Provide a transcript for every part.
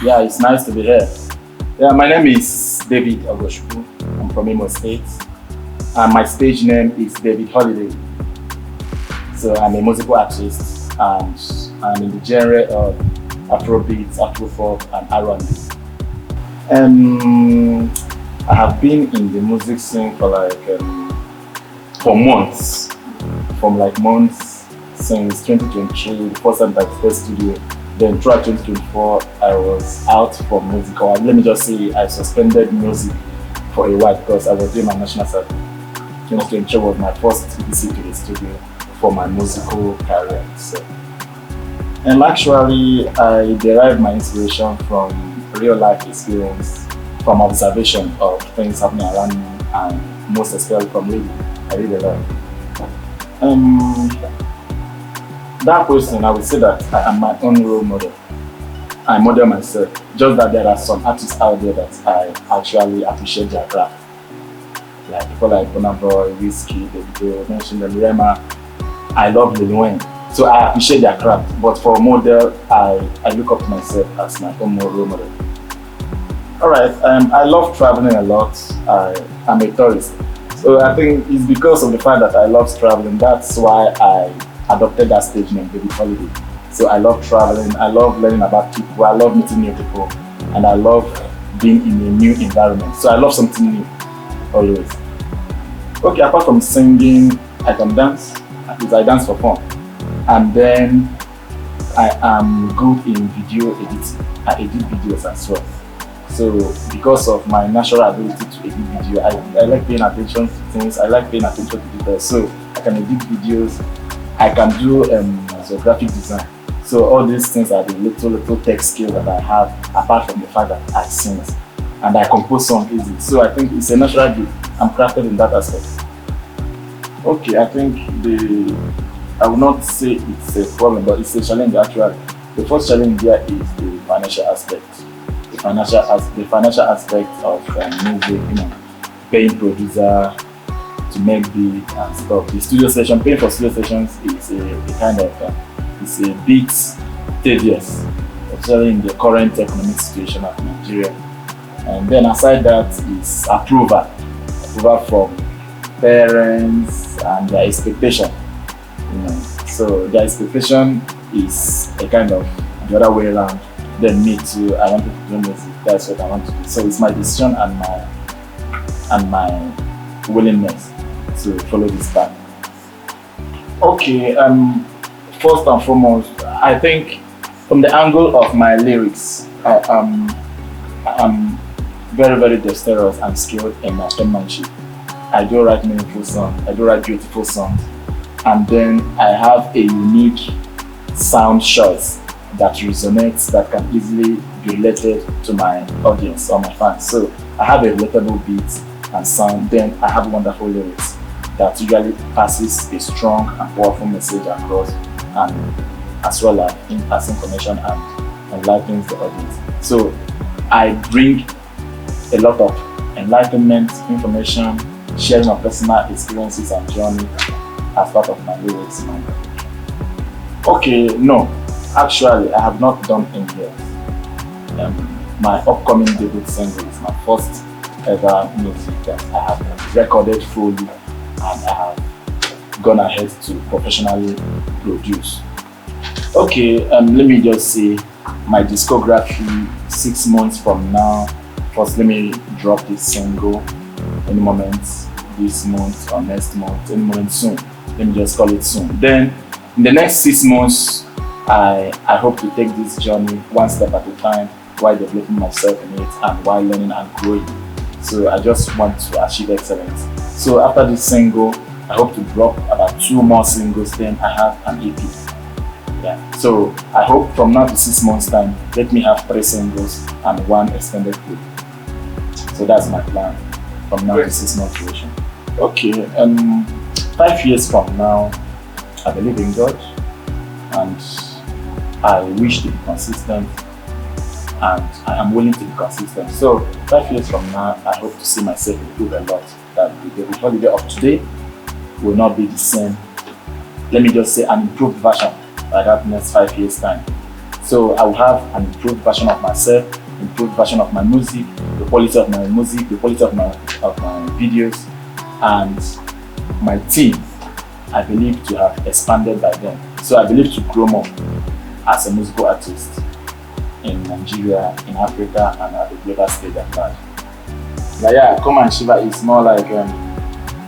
Yeah, it's nice to be here. Yeah, my name is David Ogoshuku. I'm from Imo State. And my stage name is David Holiday. So I'm a musical artist and I'm in the genre of Afrobeat, Afrofolk, and R&B. Um, I have been in the music scene for months, from like months since 2023, the first time I first studio. Then throughout 2024, I was out from music. Or let me just say, I suspended music for a while because I was doing my national service. 2023 was my first visit to the studio for my musical career. So, and actually, I derived my inspiration from real life experience, from observation of things happening around me, and most especially from reading. I read a lot. Um, that person, I would say that I am my own role model. I model myself. Just that there are some artists out there that I actually appreciate their craft. Like people like Burna Boy, Whiskey, Davido, mentioned them, Rema. I love Lil Wayne. So I appreciate their craft. But for a model, I look up to myself as my own role model. Alright, I love traveling a lot. I'm a tourist. So I think it's because of the fact that I love traveling. That's why I adopted that stage name, David Holiday. So I love traveling, I love learning about people, I love meeting new people, and I love being in a new environment. So I love something new, always. Okay, apart from singing, I can dance, because I dance for fun. And then I am good in video editing. I edit videos as well. So because of my natural ability to edit video, I like paying attention to things, I like paying attention to details. So I can edit videos, I can do graphic design. So all these things are the little tech skills that I have, apart from the fact that I sing and I compose songs easily. So I think it's a natural gift. I'm crafted in that aspect. Okay, I think I will not say it's a problem, but it's a challenge actually. The first challenge there is the financial aspect. The financial aspect of music, paying producer to make beat and stuff. The studio session, paying for studio sessions is a kind of it's a bit tedious, especially in the current economic situation of Nigeria. And then aside that is approval from parents and their expectation. So their expectation is a kind of the other way around. Then me too, I wanted to do music. That's what I want to do. So it's my decision and my willingness to follow this path. Okay, first and foremost, I think from the angle of my lyrics, I'm very, very dexterous and skilled in my penmanship. I do write meaningful songs, I do write beautiful songs, and then I have a unique sound choice that resonates, that can easily be related to my audience or my fans. So I have a relatable beat and sound, then I have wonderful lyrics that usually passes a strong and powerful message across, and as well as imparts information and enlightens the audience. So I bring a lot of enlightenment, information, sharing of personal experiences and journey as part of my lyrics. Okay, no, actually I have not done any yet. My upcoming debut single is my first ever music that I have recorded fully and I have gone ahead to professionally produce. Okay, let me just say my discography 6 months from now. First, let me drop this single any moment this month or next month, any moment soon. Let me just call it soon. Then, in the next 6 months, I hope to take this journey one step at a time while developing myself in it and while learning and growing. So I just want to achieve excellence. So after this single, I hope to drop about 2 more singles, then I have an EP. Yeah. So I hope from now to 6 months time, let me have 3 singles and 1 extended clip. So that's my plan from now to 6 months duration. Okay, 5 years from now, I believe in God and I wish to be consistent and I am willing to be consistent. So 5 years from now, I hope to see myself improve a lot. That the holiday of today will not be the same. Let me just say an improved version by that next 5 years time. So I will have an improved version of myself, improved version of my music, the quality of my music, the quality of my videos, and my team, I believe, to have expanded by then. So I believe to grow more as a musical artist in Nigeria, in Africa, and at the global stage at large. But yeah, Come and Shiver is more like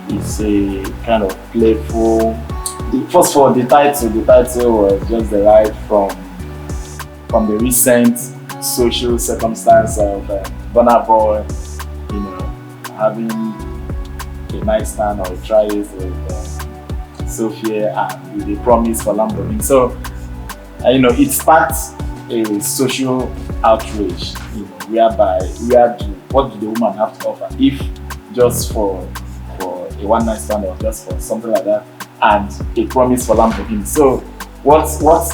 it's a kind of playful. First of all, the title was just derived from the recent social circumstance of Burna Boy, having a nice time or a try with Sophia and with a promise for Lamborghini. So, it sparked a social outrage, whereby what do the woman have to offer if just for a one night stand or just for something like that, and a promise for Lamborghini. So what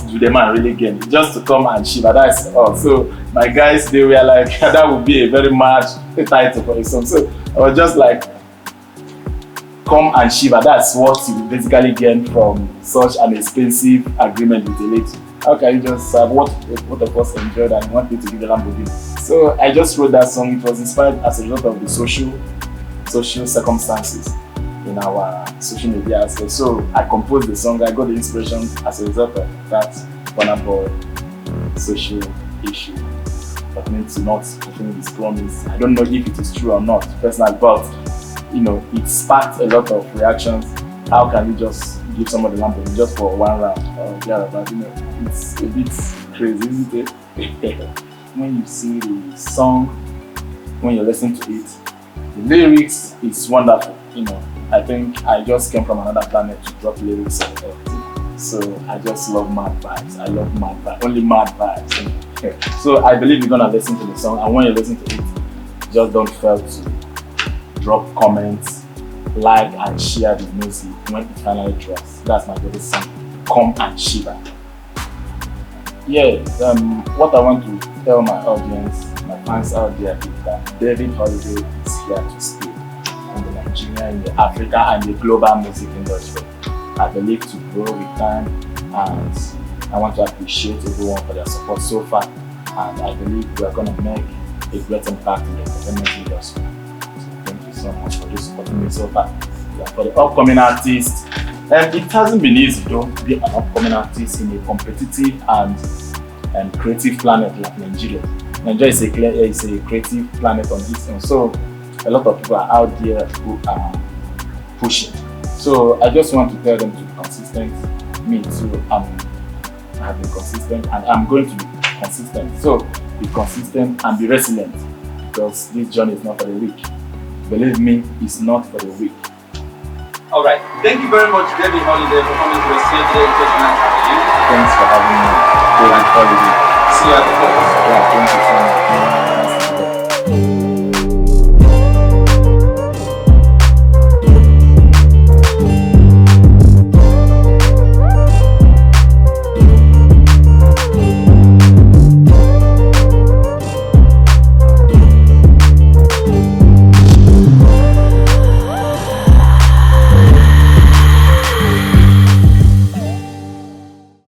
do the man really gain? Just to come and shiver, that's all. So my guys, they were like, that would be a very much title for a song. So I was just like, come and shiver, that's what you basically gain from such an expensive agreement with a lady. How can you just have what of us enjoyed and want me to give a Lamborghini? So I just wrote that song. It was inspired as a result of the social circumstances in our social media as well. So I composed the song. I got the inspiration as a result of that Burna Boy social issue that means to not fulfill his promise. I don't know if it is true or not personally, but it sparked a lot of reactions. How can you just give somebody Lamborghini just for one round or thereabout? It's a bit crazy, isn't it? When you see the song, when you listen to it, the lyrics is wonderful. I think I just came from another planet to drop lyrics and everything. So I just love mad vibes. I love mad vibes, only mad vibes. So I believe you're gonna listen to the song, and when you listen to it, just don't fail to drop comments, like and share the music when it finally drops. That's my favorite song, Come and Shiver. Yeah, what I want to tell my audience, my fans out there, is that David Holiday is here to stay in the Nigeria, in the Africa, and the global music industry. I believe to grow with time, and I want to appreciate everyone for their support so far. And I believe we are going to make a great impact in the entertainment industry. Thank you so much for just supporting me so far. For the upcoming artists, it hasn't been easy though to be an upcoming artist in a competitive and creative planet like Nigeria. Nigeria is a creative planet on its own, so a lot of people are out there who are pushing. So I just want to tell them to be consistent. Me too, I have been consistent, and I'm going to be consistent. So be consistent and be resilient, because this journey is not for the weak. Believe me, it's not for the weak. All right. Thank you very much, David Holiday, for coming to us here today. It was nice having you. Thanks for having me, David Holiday. See you at the top. Yeah, thank you so much.